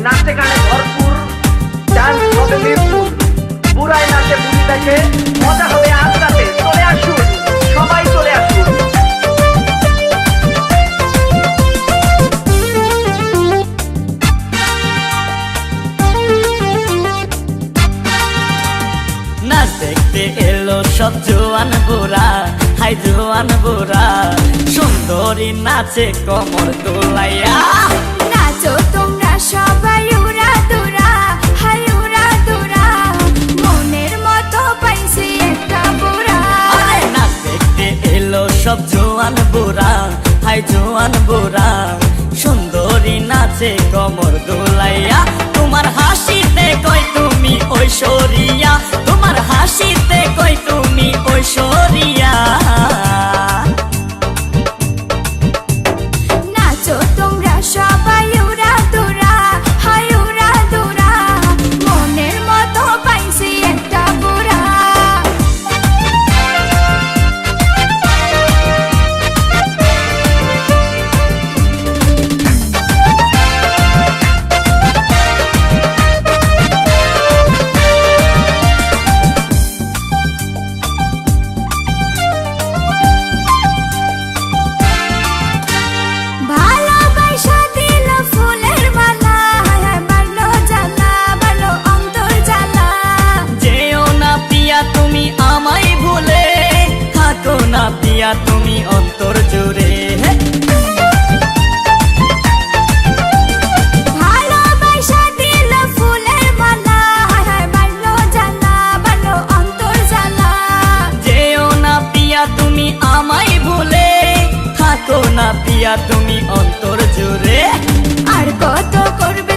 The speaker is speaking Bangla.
নাচে গানে ভরপুর, ডান্স হবে মিরপুর। বুড়ায় নাচে বুড়ি দেখে, মজা হবে আজ রাতে। চলে আসুন, সবাই চলে আসুন। নাচ দেখতে এলো সব জোয়ান বুড়া, হাই জোয়ান বুড়া, সুন্দরী নাচে কোমর দোলাইয়া। নাচো তোমরা সবাই উড়া দুরা, হাই উড়া দুরা, মনের মতো পাইছি একটা বুড়া। আরে নাচ দেখতে এলো সব জোয়ান বুড়া, হাই জোয়ান বুড়া, সুন্দরী নাচে কোমর দোলাইয়া। তোমার হাসিতে কই তুমি ঐশ্বরিয়া, তোমার হাসিতে কই তুমি ঐশ্বরিয়া। নাচো তোমরা সবাই উড়া দুরা, হাই উড়া দুরা, মনের মতো পাইছি একটা বুড়া। ভালোবাসা দিল ফুলের মালা, বাড়লো জ্বালা, বাড়লো অন্তর জ্বালা। যেও না পিয়া তুমি আমায় ভুলে, থাকো না পিয়া তুমি অন্তর জুড়ে। ভালোবাসা দিল ফুলের মালা, বাড়লো জ্বালা, বাড়লো অন্তর জ্বালা। যেও না পিয়া তুমি আমায় ভুলে, থাকো না পিয়া তুমি অন্তর জুড়ে। আর কত করবে